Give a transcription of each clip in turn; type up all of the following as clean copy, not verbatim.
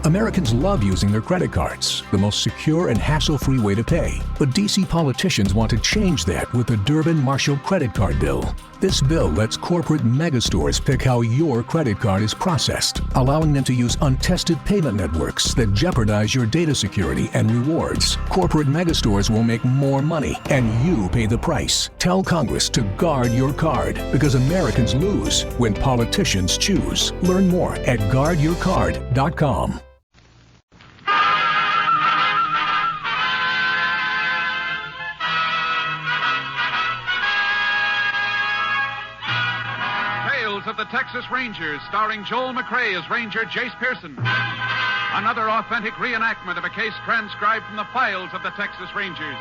Americans love using their credit cards, the most secure and hassle-free way to pay. But D.C. politicians want to change that with the Durbin-Marshall credit card bill. This bill lets corporate megastores pick how your credit card is processed, allowing them to use untested payment networks that jeopardize your data security and rewards. Corporate megastores will make more money, and you pay the price. Tell Congress to guard your card, because Americans lose when politicians choose. Learn more at guardyourcard.com. Of the Texas Rangers, starring Joel McRae as Ranger Jace Pearson. Another authentic reenactment of a case transcribed from the files of the Texas Rangers.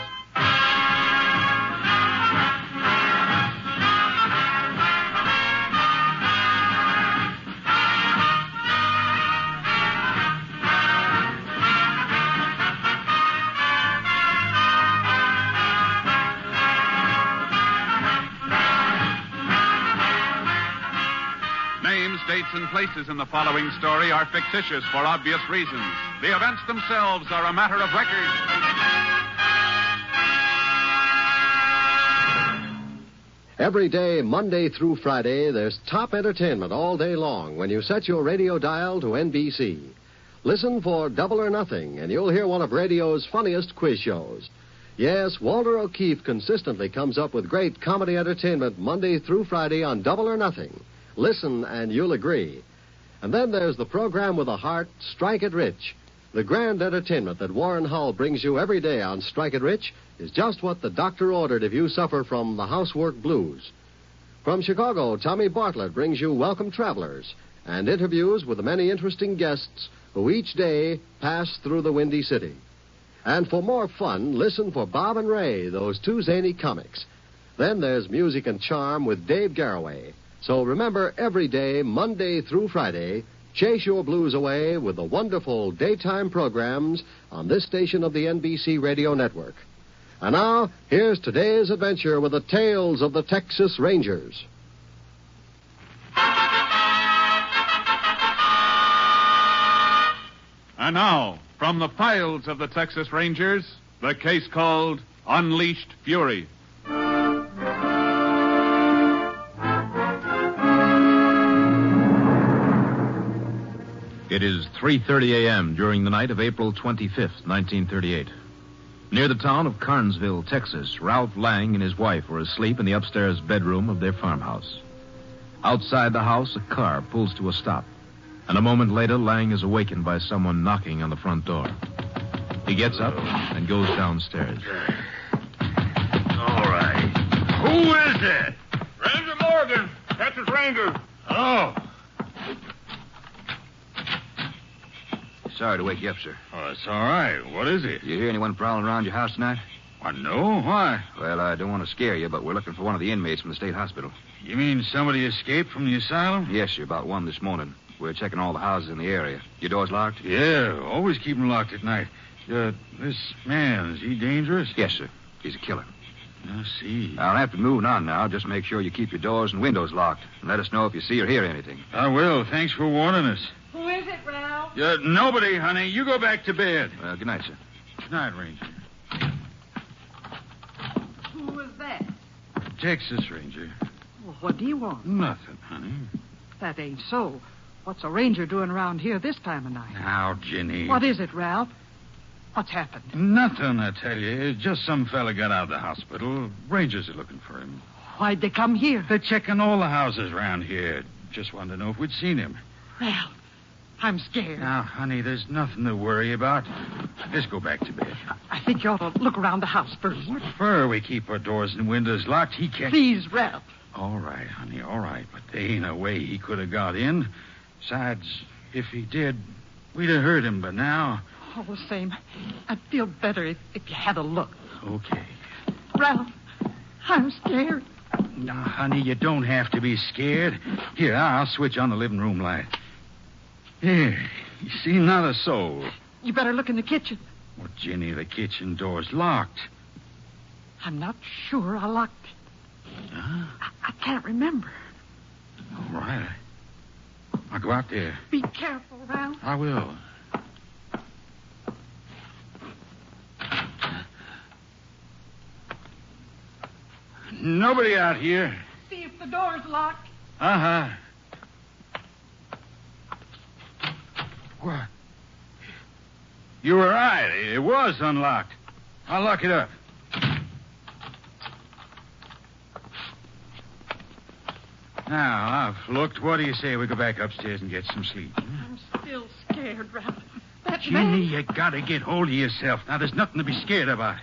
Names, dates, and places in the following story are fictitious for obvious reasons. The events themselves are a matter of record. Every day, Monday through Friday, there's top entertainment all day long when you set your radio dial to NBC. Listen for Double or Nothing, and you'll hear one of radio's funniest quiz shows. Yes, Walter O'Keefe consistently comes up with great comedy entertainment Monday through Friday on Double or Nothing. Listen, and you'll agree. And then there's the program with a heart, Strike It Rich. The grand entertainment that Warren Hull brings you every day on Strike It Rich is just what the doctor ordered if you suffer from the housework blues. From Chicago, Tommy Bartlett brings you Welcome Travelers and interviews with the many interesting guests who each day pass through the Windy City. And for more fun, listen for Bob and Ray, those two zany comics. Then there's Music and Charm with Dave Garroway. So remember, every day, Monday through Friday, chase your blues away with the wonderful daytime programs on this station of the NBC Radio Network. And now, here's today's adventure with the tales of the Texas Rangers. And now, from the files of the Texas Rangers, the case called Unleashed Fury. It is 3:30 a.m. during the night of April 25th, 1938. Near the town of Carnesville, Texas, Ralph Lang and his wife were asleep in the upstairs bedroom of their farmhouse. Outside the house, a car pulls to a stop, and a moment later, Lang is awakened by someone knocking on the front door. He gets up and goes downstairs. All right. Who is it? Ranger Morgan, Texas Ranger. Oh. Sorry to wake you up, sir. Oh, it's all right. What is it? You hear anyone prowling around your house tonight? I know. Why? Well, I don't want to scare you, but we're looking for one of the inmates from the state hospital. You mean somebody escaped from the asylum? Yes, sir, about 1 this morning. We're checking all the houses in the area. Your door's locked? Yeah, always keep them locked at night. This man, is he dangerous? Yes, sir. He's a killer. I see. I'll have to move on now. Just make sure you keep your doors and windows locked. And let us know if you see or hear anything. I will. Thanks for warning us. Who is it, Ralph? Nobody, honey. You go back to bed. Good night, sir. Good night, Ranger. Who was that? Texas Ranger. Well, what do you want? Nothing, honey. That ain't so. What's a ranger doing around here this time of night? Now, Jenny. What is it, Ralph? What's happened? Nothing, I tell you. Just some fella got out of the hospital. Rangers are looking for him. Why'd they come here? They're checking all the houses around here. Just wanted to know if we'd seen him. Ralph, I'm scared. Now, honey, there's nothing to worry about. Let's go back to bed. I think you ought to look around the house first. What for? We keep our doors and windows locked. He can't... Please, Ralph. All right, honey, all right. But there ain't a way he could have got in. Besides, if he did, we'd have heard him by now. All the same, I'd feel better if you had a look. Okay. Ralph, I'm scared. Now, honey, you don't have to be scared. Here, I'll switch on the living room light. Here, you see, not a soul. You better look in the kitchen. Well, Jenny, the kitchen door's locked. I'm not sure I locked it. Huh? I can't remember. All right. I'll go out there. Be careful, Ralph. I will. nobody out here. See if the door's locked. Uh-huh. What? You were right. It was unlocked. I'll lock it up. Now, I've looked. What do you say we go back upstairs and get some sleep? I'm still scared, Ralph. That Ginny, man... you gotta get hold of yourself. Now, there's nothing to be scared about.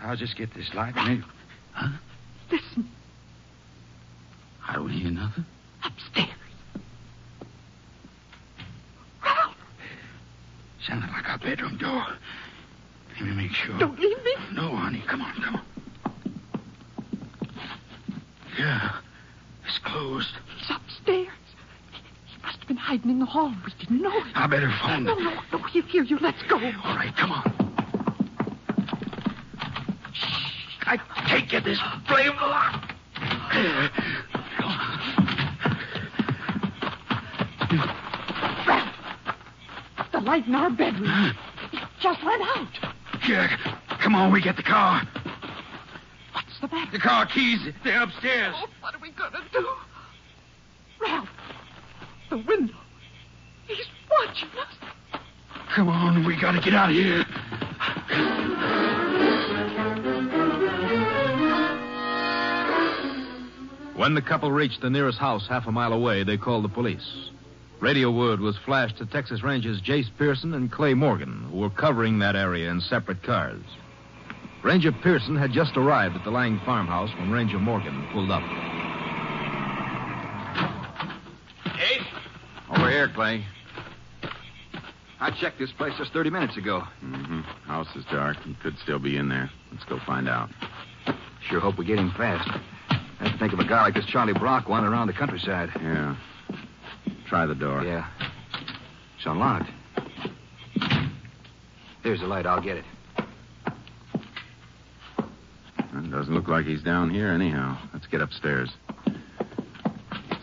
I'll just get this light and maybe... Huh? Listen, I don't hear nothing. upstairs. Ralph, Sounded like our bedroom door. Let me make sure. don't leave me. No, honey. Come on, come on. Yeah. It's closed. He's upstairs. He must have been hiding in the hall. We didn't know it. I better phone No, them. no, he'll hear you. Let's go. All right, come on. I can't get this blame locked. Ralph, the light in our bedroom. It just went out. Yeah, come on, we get the car. What's the matter? The car keys, they're upstairs. Oh, what are we going to do? Ralph, the window. He's watching us. Come on, we gotta get out of here. When the couple reached the nearest house half a mile away, they called the police. Radio word was flashed to Texas Rangers Jace Pearson and Clay Morgan, who were covering that area in separate cars. Ranger Pearson had just arrived at the Lang farmhouse when Ranger Morgan pulled up. Jace? Over here, Clay. I checked this place just 30 minutes ago. Mm-hmm. House is dark. He could still be in there. Let's go find out. Sure hope we get him fast. I have to think of a guy like this Charlie Brock wandering around the countryside. Yeah. Try the door. Yeah. It's unlocked. There's the light. I'll get it. It doesn't look like he's down here anyhow. Let's get upstairs.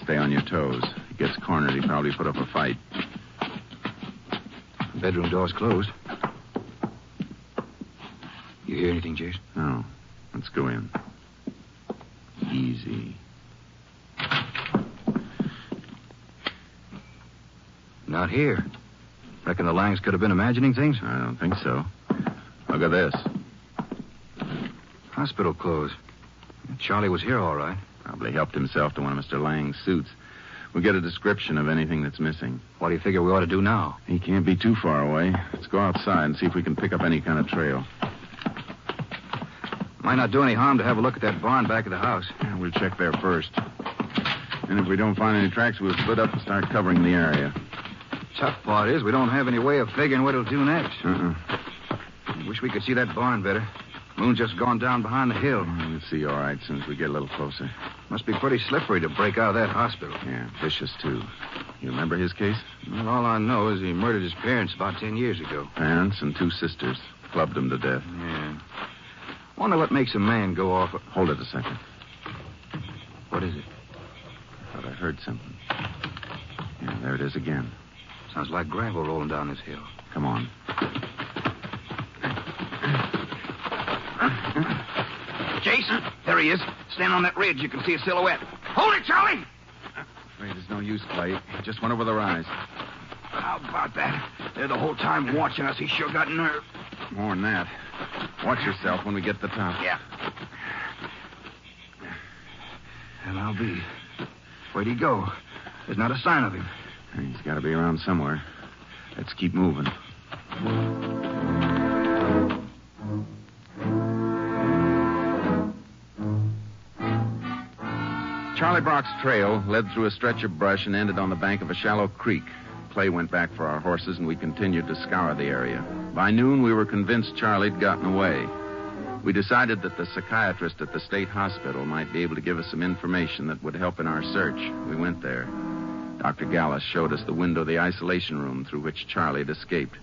Stay on your toes. If he gets cornered, he probably put up a fight. Bedroom door's closed. You hear anything, Jace? No. Let's go in. Easy. Not here. Reckon the Langs could have been imagining things? I don't think so. Look at this. Hospital closed. Charlie was here, all right. Probably helped himself to one of Mr. Lang's suits. We'll get a description of anything that's missing. What do you figure we ought to do now? He can't be too far away. Let's go outside and see if we can pick up any kind of trail. Might not do any harm to have a look at that barn back of the house. Yeah, we'll check there first. And if we don't find any tracks, we'll split up and start covering the area. Tough part is we don't have any way of figuring what it'll do next. Wish we could see that barn better. Moon's just gone down behind the hill. We'll see all right as soon as we get a little closer. Must be pretty slippery to break out of that hospital. Yeah, vicious, too. You remember his case? Well, all I know is he murdered his parents about 10 years ago. Parents and 2 sisters. Clubbed them to death. Yeah. Wonder what makes a man go off... Hold it a second. What is it? I thought I heard something. Yeah, there it is again. Sounds like gravel rolling down this hill. Come on. Jason, there he is. Stand on that ridge. You can see a silhouette. Hold it, Charlie! Afraid there's no use, Clay. He just went over the rise. How about that? They're the whole time watching us. He sure got nerve. More than that. Watch yourself when we get to the top. Yeah. And I'll be. Where'd he go? There's not a sign of him. He's got to be around somewhere. Let's keep moving. Charlie Brock's trail led through a stretch of brush and ended on the bank of a shallow creek. Clay went back for our horses, and we continued to scour the area. By noon, we were convinced Charlie'd gotten away. We decided that the psychiatrist at the state hospital might be able to give us some information that would help in our search. We went there. Dr. Gallus showed us the window of the isolation room through which Charlie had escaped.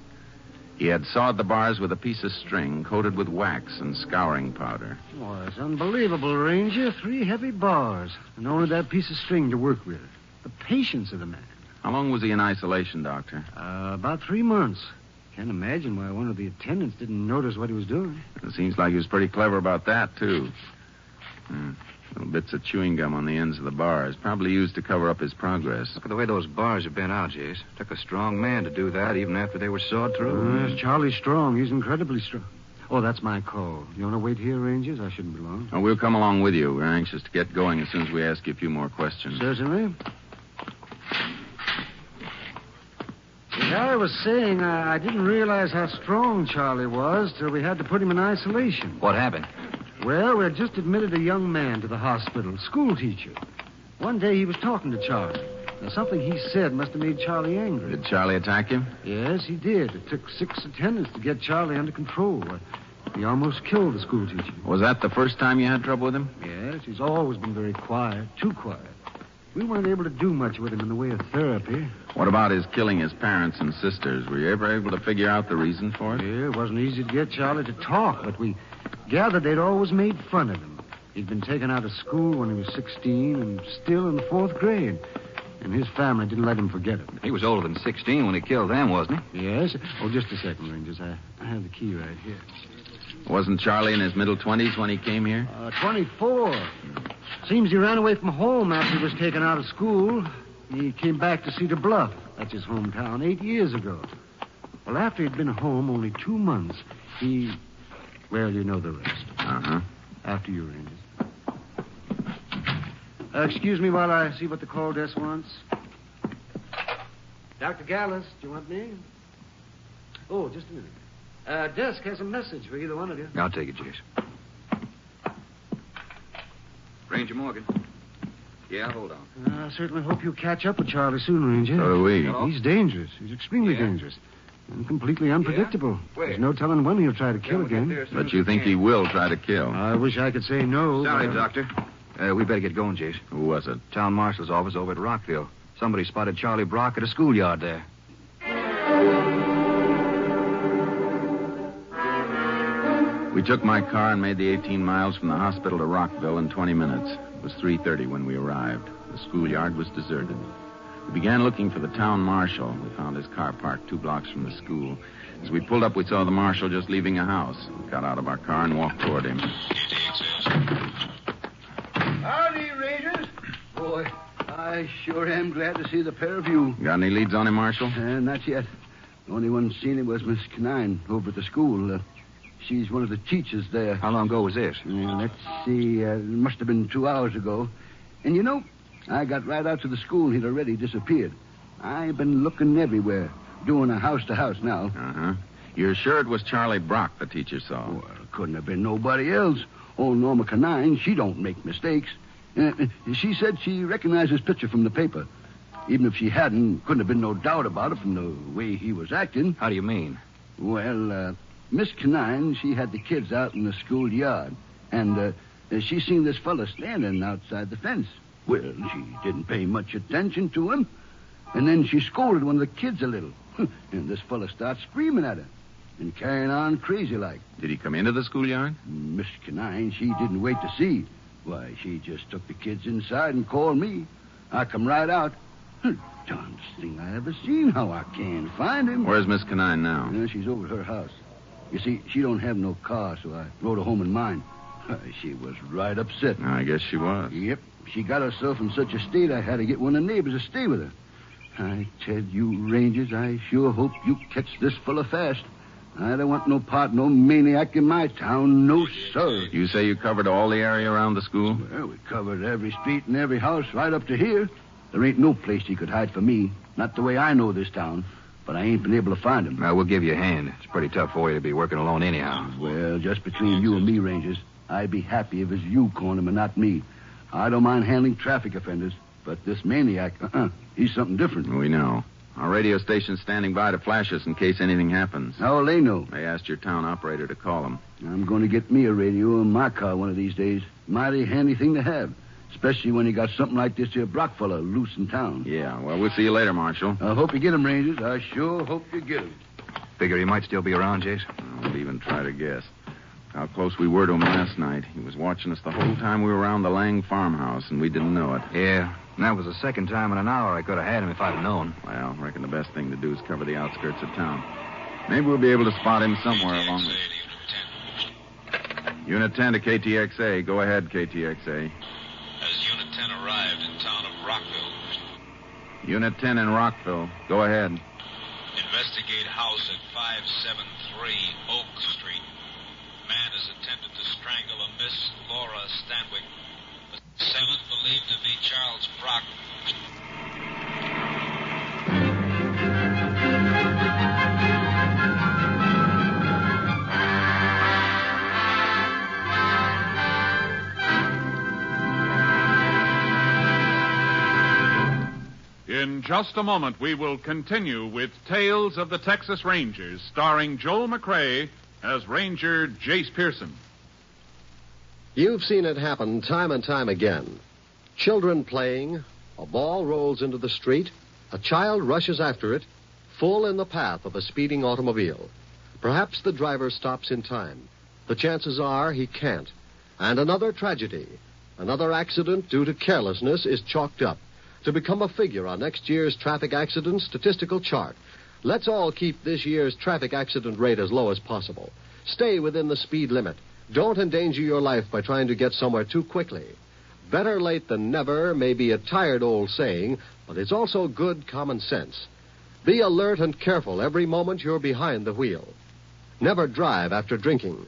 He had sawed the bars with a piece of string coated with wax and scouring powder. Oh, it's unbelievable, Ranger. 3 heavy bars, and only that piece of string to work with. The patience of the man. How long was he in isolation, Doctor? About 3 months. Can't imagine why one of the attendants didn't notice what he was doing. It seems like he was pretty clever about that, too. Little bits of chewing gum on the ends of the bars, probably used to cover up his progress. Look at the way those bars are bent out, Jace. Took a strong man to do that, even after they were sawed through. Yes, Charlie's strong. He's incredibly strong. Oh, that's my call. You want to wait here, Rangers? I shouldn't be long. Oh, we'll come along with you. We're anxious to get going as soon as we ask you a few more questions. Certainly. As I was saying, I didn't realize how strong Charlie was till we had to put him in isolation. What happened? Well, we had just admitted a young man to the hospital, school teacher. One day he was talking to Charlie. Now, something he said must have made Charlie angry. Did Charlie attack him? Yes, he did. It took 6 attendants to get Charlie under control. He almost killed the school teacher. Was that the first time you had trouble with him? Yes, he's always been very quiet, too quiet. We weren't able to do much with him in the way of therapy. What about his killing his parents and sisters? Were you ever able to figure out the reason for it? Yeah, it wasn't easy to get Charlie to talk, but we gathered they'd always made fun of him. He'd been taken out of school when he was 16 and still in the 4th grade. And his family didn't let him forget it. He was older than 16 when he killed them, wasn't he? Yes. Oh, just a second, Rangers. I have the key right here. Wasn't Charlie in his middle 20s when he came here? 24. Seems he ran away from home after he was taken out of school. He came back to Cedar Bluff. That's his hometown, 8 years ago. Well, after he'd been home only 2 months, he... Well, you know the rest. Uh-huh. After you, Rangers. Excuse me while I see what the call desk wants. Dr. Gallus, do you want me? Oh, just a minute. Desk has a message for either one of you. I'll take it, Jace. Ranger Morgan. Yeah, hold on. I certainly hope you'll catch up with Charlie soon, Ranger. So do we. He's dangerous. He's extremely dangerous. And completely unpredictable. Where? There's no telling when he'll try to kill again. But you think he will try to kill? I wish I could say no. Sorry, but, Doctor. We better get going, Jace. Who was it? Town marshal's office over at Rockville. Somebody spotted Charlie Brock at a schoolyard there. We took my car and made the 18 miles from the hospital to Rockville in 20 minutes. It was 3:30 when we arrived. The schoolyard was deserted. We began looking for the town marshal. We found his car parked 2 blocks from the school. As we pulled up, we saw the marshal just leaving a house. We got out of our car and walked toward him. Howdy, Rangers. Boy, I sure am glad to see the pair of you. Got any leads on him, Marshal? Not yet. The only one seen him was Miss Canine over at the school. She's one of the teachers there. How long ago was this? Let's see. It must have been 2 hours ago. And you know, I got right out to the school and he'd already disappeared. I've been looking everywhere, doing a house-to-house now. Uh-huh. You're sure it was Charlie Brock the teacher saw? Well, it couldn't have been nobody else. Old Norma Canine, she don't make mistakes. She said she recognized his picture from the paper. Even if she hadn't, couldn't have been no doubt about it from the way he was acting. How do you mean? Well, Miss Canine, she had the kids out in the schoolyard. And she seen this fella standing outside the fence. Well, she didn't pay much attention to him. And then she scolded one of the kids a little. And this fella starts screaming at her and carrying on crazy like. Did he come into the schoolyard? Miss Canine, she didn't wait to see. Why, she just took the kids inside and called me. I come right out. Darndest thing I ever seen. How I can't find him. Where's Miss Canine now? She's over at her house. You see, she don't have no car, so I rode her home in mine. She was right upset. I guess she was. Yep. She got herself in such a state I had to get one of the neighbors to stay with her. I tell you, Rangers, I sure hope you catch this fella fast. I don't want no part, no maniac in my town. No, sir. You say you covered all the area around the school? Well, we covered every street and every house right up to here. There ain't no place he could hide from me. Not the way I know this town. But I ain't been able to find him. We'll give you a hand. It's pretty tough for you to be working alone anyhow. Well, just between you and me, Rangers, I'd be happy if it was you calling him and not me. I don't mind handling traffic offenders, but this maniac, he's something different. We know. Our radio station's standing by to flash us in case anything happens. How will they know? They asked your town operator to call them. I'm going to get me a radio in my car one of these days. Mighty handy thing to have. Especially when you got something like this here Brock fella loose in town. Yeah, well, we'll see you later, Marshal. I hope you get him, Rangers. I sure hope you get him. Figure he might still be around, Jace? I won't even try to guess. How close we were to him last night. He was watching us the whole time we were around the Lang farmhouse, and we didn't know it. Yeah, and that was the second time in an hour I could have had him if I'd have known. Well, I reckon the best thing to do is cover the outskirts of town. Maybe we'll be able to spot him somewhere along the... Unit 10 to KTXA. Go ahead, KTXA. Has Unit 10 arrived in town of Rockville? Unit 10 in Rockville. Go ahead. Investigate house at 573 Oak Street. Man has attempted to strangle a Miss Laura Stanwyck. The assailant believed to be Charles Brock. In just a moment, we will continue with Tales of the Texas Rangers, starring Joel McCrea as Ranger Jace Pearson. You've seen it happen time and time again. Children playing, a ball rolls into the street, a child rushes after it, full in the path of a speeding automobile. Perhaps the driver stops in time. The chances are he can't. And another tragedy, another accident due to carelessness is chalked up to become a figure on next year's traffic accident statistical chart. Let's all keep this year's traffic accident rate as low as possible. Stay within the speed limit. Don't endanger your life by trying to get somewhere too quickly. Better late than never may be a tired old saying, but it's also good common sense. Be alert and careful every moment you're behind the wheel. Never drive after drinking.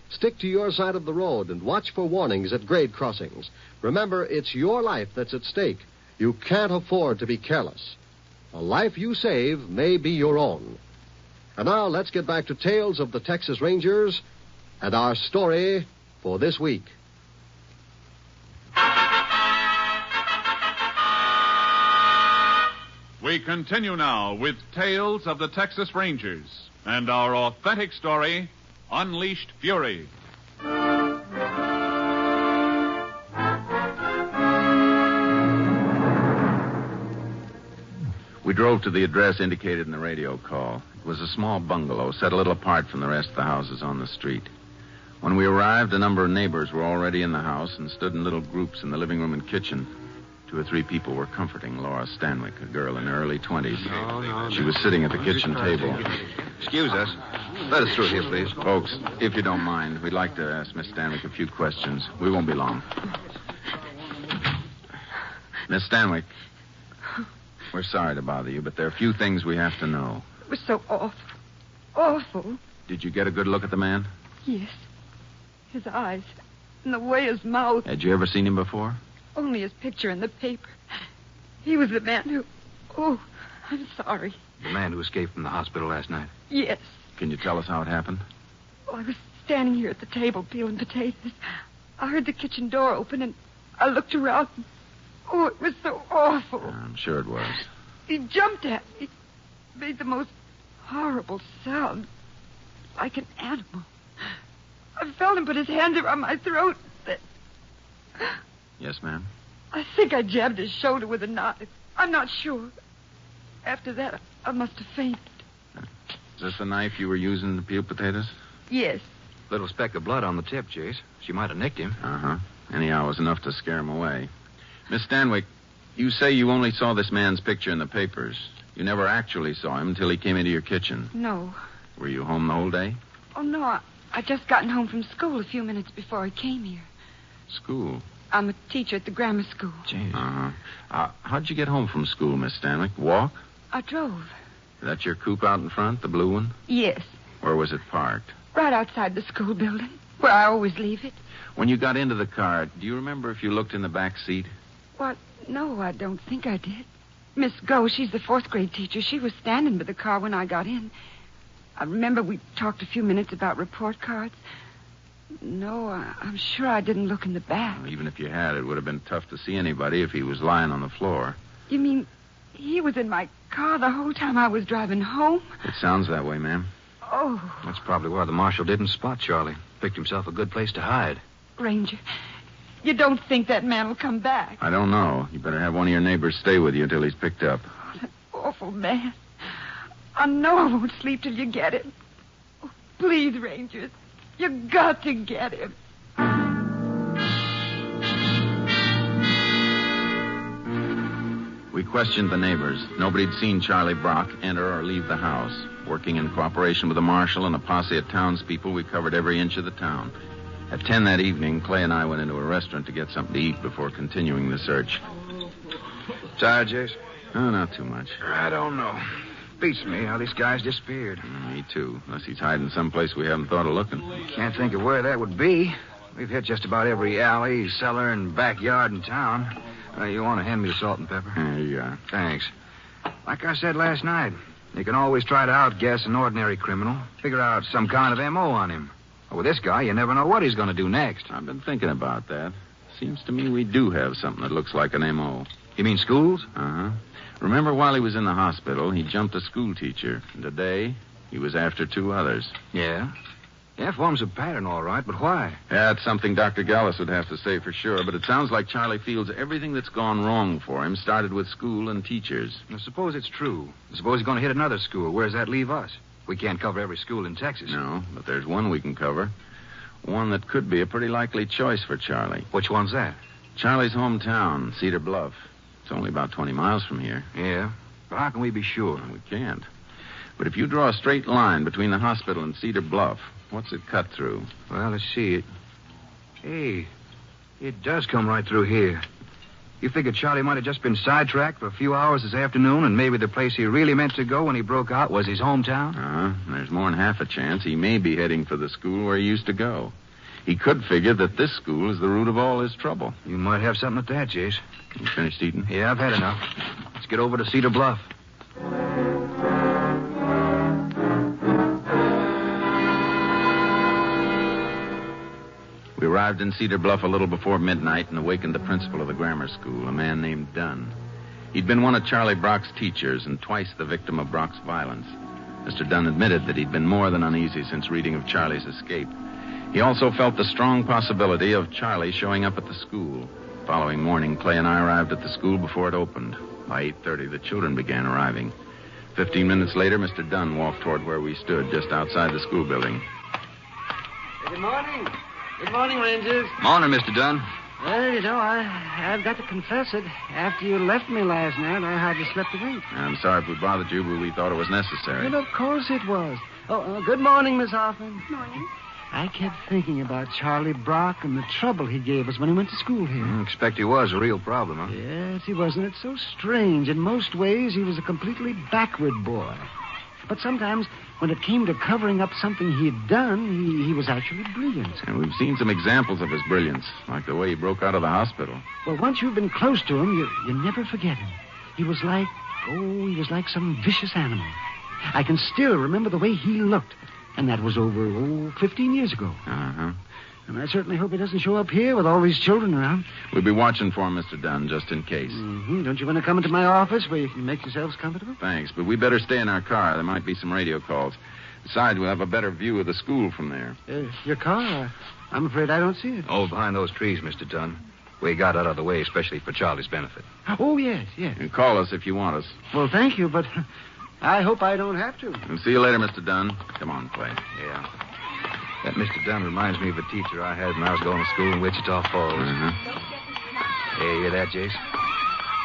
Stick to your side of the road and watch for warnings at grade crossings. Remember, it's your life that's at stake. You can't afford to be careless. A life you save may be your own. And now let's get back to Tales of the Texas Rangers and our story for this week. We continue now with Tales of the Texas Rangers and our authentic story, Unleashed Fury. We drove to the address indicated in the radio call. It was a small bungalow set a little apart from the rest of the houses on the street. When we arrived, a number of neighbors were already in the house and stood in little groups in the living room and kitchen. 2 or 3 people were comforting Laura Stanwyck, a girl in her early 20s. No. She was sitting at the kitchen table. Excuse us. Let us through here, please. Folks, if you don't mind, we'd like to ask Miss Stanwyck a few questions. We won't be long. Miss Stanwyck, we're sorry to bother you, but there are a few things we have to know. It was so awful. Awful. Did you get a good look at the man? Yes. His eyes. And the way his mouth. Had you ever seen him before? Only his picture in the paper. He was the man who... Oh, I'm sorry. The man who escaped from the hospital last night. Yes. Can you tell us how it happened? Oh, I was standing here at the table peeling potatoes. I heard the kitchen door open and I looked around. Oh, it was so awful. I'm sure it was. He jumped at me. Made the most horrible sound. Like an animal. I felt him put his hands around my throat. Yes, ma'am? I think I jabbed his shoulder with a knife. I'm not sure. After that, I must have fainted. Is this the knife you were using to peel potatoes? Yes. Little speck of blood on the tip, Jace. She might have nicked him. Uh-huh. Anyhow, it was enough to scare him away. Miss Stanwyck, you say you only saw this man's picture in the papers. You never actually saw him until he came into your kitchen. No. Were you home the whole day? Oh, no. I just gotten home from school a few minutes before I came here. School? I'm a teacher at the grammar school. Jeez. Uh-huh. How'd you get home from school, Miss Stanwyck? Walk? I drove. Is that your coupe out in front, the blue one? Yes. Where was it parked? Right outside the school building, where I always leave it. When you got into the car, do you remember if you looked in the back seat? What? No, I don't think I did. Miss Go, she's the 4th grade teacher. She was standing by the car when I got in. I remember we talked a few minutes about report cards. No, I'm sure I didn't look in the back. Well, even if you had, it would have been tough to see anybody if he was lying on the floor. You mean he was in my car the whole time I was driving home? It sounds that way, ma'am. Oh. That's probably why the marshal didn't spot Charlie. Picked himself a good place to hide. Ranger, you don't think that man will come back? I don't know. You better have one of your neighbors stay with you until he's picked up. Oh, that awful man. I know I won't sleep till you get him. Oh, please, Rangers, you got to get him. We questioned the neighbors. Nobody'd seen Charlie Brock enter or leave the house. Working in cooperation with the marshal and a posse of townspeople, we covered every inch of the town. At 10 that evening, Clay and I went into a restaurant to get something to eat before continuing the search. Tired, Jace? Oh, not too much. I don't know. Beats me how this guy's disappeared. Me too, unless he's hiding someplace we haven't thought of looking. Can't think of where that would be. We've hit just about every alley, cellar, and backyard in town. You want to hand me the salt and pepper? Here you are. Thanks. Like I said last night, you can always try to outguess an ordinary criminal, figure out some kind of M.O. on him. But with this guy, you never know what he's going to do next. I've been thinking about that. Seems to me we do have something that looks like an M.O. You mean schools? Uh-huh. Remember, while he was in the hospital, he jumped a school teacher. And today, he was after 2 others. Yeah? Yeah, forms a pattern, all right, but why? Yeah, it's something Dr. Gallus would have to say for sure, but it sounds like Charlie feels everything that's gone wrong for him started with school and teachers. Now, suppose it's true. Suppose he's going to hit another school. Where does that leave us? We can't cover every school in Texas. No, but there's one we can cover. One that could be a pretty likely choice for Charlie. Which one's that? Charlie's hometown, Cedar Bluff. It's only about 20 miles from here. Yeah, but how can we be sure? Well, we can't. But if you draw a straight line between the hospital and Cedar Bluff, what's it cut through? Well, let's see it. Hey, it does come right through here. You figure Charlie might have just been sidetracked for a few hours this afternoon, and maybe the place he really meant to go when he broke out was his hometown? There's more than half a chance he may be heading for the school where he used to go. He could figure that this school is the root of all his trouble. You might have something at that, Jace. You finished eating? Yeah, I've had enough. Let's get over to Cedar Bluff. We arrived in Cedar Bluff a little before midnight and awakened the principal of the grammar school, a man named Dunn. He'd been one of Charlie Brock's teachers and twice the victim of Brock's violence. Mr. Dunn admitted that he'd been more than uneasy since reading of Charlie's escape. He also felt the strong possibility of Charlie showing up at the school. The following morning, Clay and I arrived at the school before it opened. By 8:30, the children began arriving. 15 minutes later, Mr. Dunn walked toward where we stood, just outside the school building. Good morning. Good morning, Rangers. Morning, Mr. Dunn. Well, you know, I've got to confess it. After you left me last night, I hardly slept a wink. I'm sorry if we bothered you, but we thought it was necessary. Well, of course it was. Good morning, Miss Hoffman. Morning. I kept thinking about Charlie Brock and the trouble he gave us when he went to school here. I expect he was a real problem, huh? Yes, he was, and it's so strange. In most ways, he was a completely backward boy. But sometimes, when it came to covering up something he'd done, he was actually brilliant. And we've seen some examples of his brilliance, like the way he broke out of the hospital. Well, once you've been close to him, you never forget him. He was like some vicious animal. I can still remember the way he looked. And that was over, 15 years ago. Uh-huh. And I certainly hope he doesn't show up here with all these children around. We'll be watching for him, Mr. Dunn, just in case. Mm-hmm. Don't you want to come into my office where you can make yourselves comfortable? Thanks, but we better stay in our car. There might be some radio calls. Besides, we'll have a better view of the school from there. Your car? I'm afraid I don't see it. Oh, behind those trees, Mr. Dunn. We got out of the way, especially for Charlie's benefit. Oh, yes. And call us if you want us. Well, thank you, but I hope I don't have to. We'll see you later, Mr. Dunn. Come on, Clay. Yeah. That Mr. Dunn reminds me of a teacher I had when I was going to school in Wichita Falls. Uh-huh. Hey, you hear that, Jace?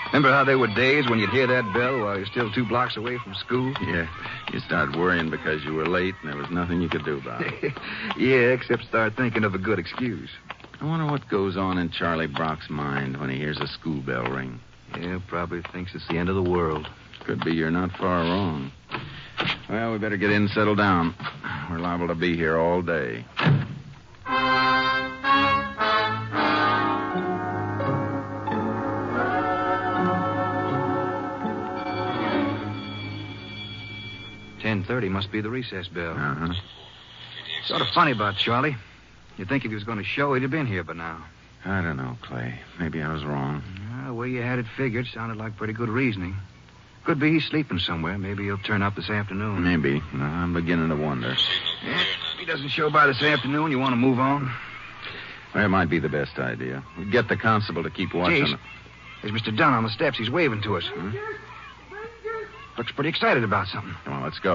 Remember how there were days when you'd hear that bell while you're still 2 blocks away from school? Yeah. You started worrying because you were late and there was nothing you could do about it. Yeah, except start thinking of a good excuse. I wonder what goes on in Charlie Brock's mind when he hears a school bell ring. Yeah, probably thinks it's the end of the world. Could be you're not far wrong. Well, we better get in and settle down. We're liable to be here all day. $10:30 must be the recess bell. Uh-huh. Sort of funny about Charlie. You'd think if he was going to show, he'd have been here by now. I don't know, Clay. Maybe I was wrong. The way you had it figured sounded like pretty good reasoning. Could be he's sleeping somewhere. Maybe he'll turn up this afternoon. Maybe. No, I'm beginning to wonder. Yeah, if he doesn't show by this afternoon, you want to move on? Well, it might be the best idea. We'd get the constable to keep watching. Jeez. There's Mr. Dunn on the steps. He's waving to us. Looks pretty excited about something. Come on, let's go.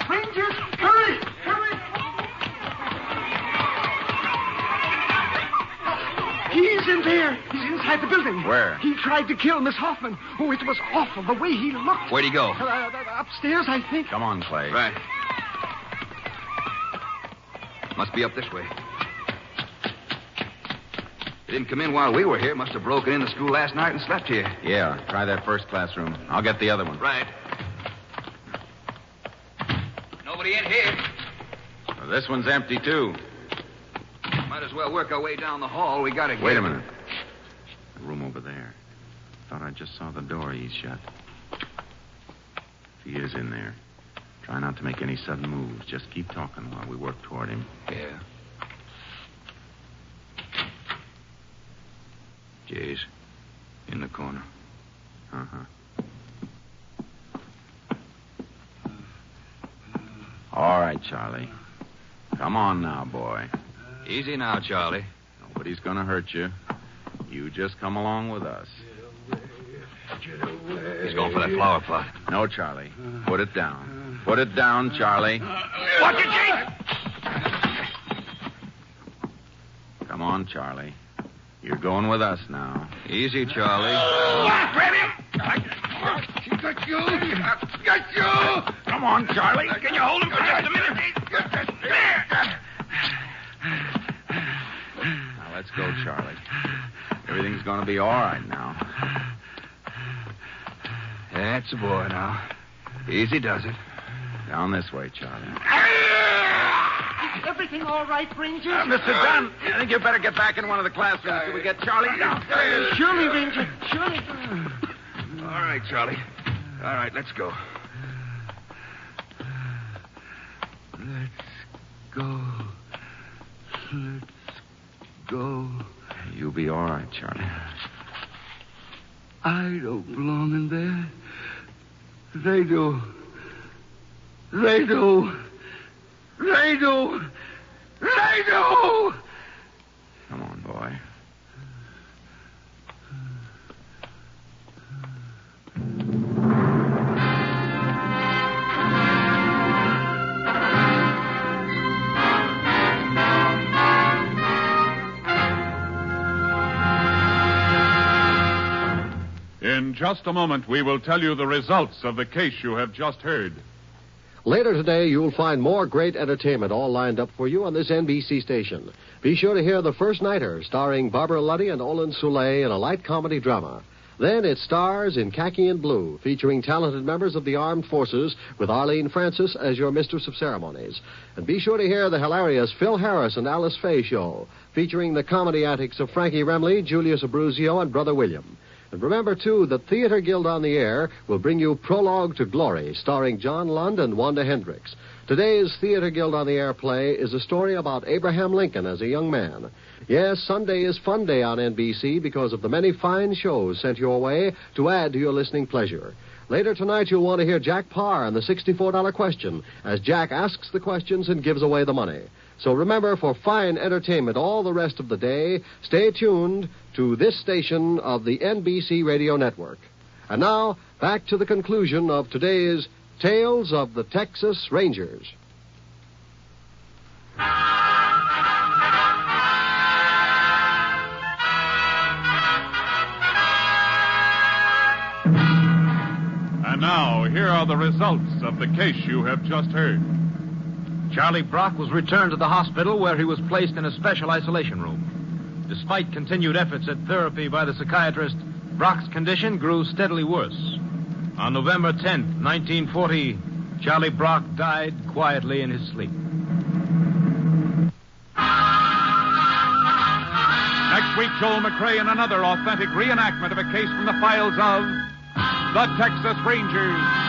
Rangers, hurry! He's in there. He's inside the building. Where? He tried to kill Miss Hoffman. Oh, it was awful, the way he looked. Where'd he go? Upstairs, I think. Come on, Clay. Right. Must be up this way. They didn't come in while we were here. Must have broken in the school last night and slept here. Yeah, try that first classroom. I'll get the other one. Right. Nobody in here. Well, this one's empty, too. Might as well work our way down the hall. We gotta get... Wait a minute. The room over there. Thought I just saw the door ease shut. If he is in there, try not to make any sudden moves. Just keep talking while we work toward him. Yeah. Jay's in the corner. Uh-huh. All right, Charlie. Come on now, boy. Easy now, Charlie. Nobody's gonna hurt you. You just come along with us. He's going for that flower pot. No, Charlie. Put it down. Put it down, Charlie. Watch it, Jay! Come on, Charlie. You're going with us now. Easy, Charlie. Grab him! She got you! Got you! Come on, Charlie. Can you hold him for just a minute? Now, let's go, Charlie. Everything's going to be all right now. That's a boy now. Easy does it. Down this way, Charlie. Everything all right, Ranger? Mr. Dunn, I think you better get back in one of the classrooms till we get Charlie downstairs. Surely, Ranger. Surely. All right, Charlie. All right, let's go. Let's go. Let's go. You'll be all right, Charlie. I don't belong in there. They do. They do. They do. They do. Come on, boy. In just a moment, we will tell you the results of the case you have just heard. Later today, you'll find more great entertainment all lined up for you on this NBC station. Be sure to hear The First Nighter, starring Barbara Luddy and Olin Soule in a light comedy drama. Then it stars in Khaki and Blue, featuring talented members of the armed forces with Arlene Francis as your mistress of ceremonies. And be sure to hear the hilarious Phil Harris and Alice Faye show, featuring the comedy antics of Frankie Remley, Julius Abruzio, and Brother William. And remember, too, that Theater Guild on the Air will bring you Prologue to Glory, starring John Lund and Wanda Hendricks. Today's Theater Guild on the Air play is a story about Abraham Lincoln as a young man. Yes, Sunday is Fun Day on NBC because of the many fine shows sent your way to add to your listening pleasure. Later tonight, you'll want to hear Jack Parr and the $64 question as Jack asks the questions and gives away the money. So remember, for fine entertainment all the rest of the day, stay tuned to this station of the NBC Radio Network. And now, back to the conclusion of today's Tales of the Texas Rangers. And now, here are the results of the case you have just heard. Charlie Brock was returned to the hospital where he was placed in a special isolation room. Despite continued efforts at therapy by the psychiatrist, Brock's condition grew steadily worse. On November 10th, 1940, Charlie Brock died quietly in his sleep. Next week, Joel McCrea in another authentic reenactment of a case from the files of the Texas Rangers.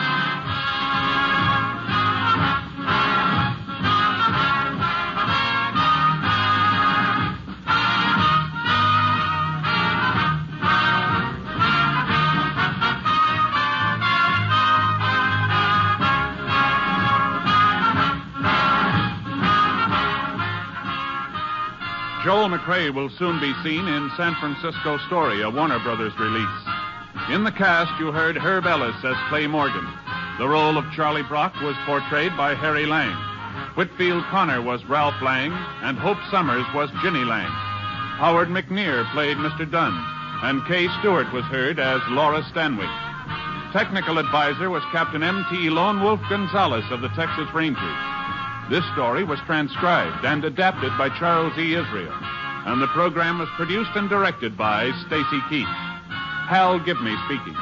Joel McCrea will soon be seen in San Francisco Story, a Warner Brothers release. In the cast, you heard Herb Ellis as Clay Morgan. The role of Charlie Brock was portrayed by Harry Lang. Whitfield Connor was Ralph Lang, and Hope Summers was Ginny Lang. Howard McNear played Mr. Dunn, and Kay Stewart was heard as Laura Stanwyck. Technical advisor was Captain M.T. Lone Wolf Gonzalez of the Texas Rangers. This story was transcribed and adapted by Charles E. Israel, and the program was produced and directed by Stacy Keach. Hal Gibney speaking.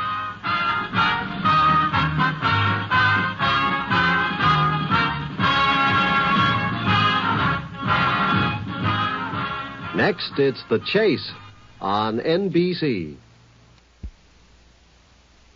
Next, it's The Chase on NBC.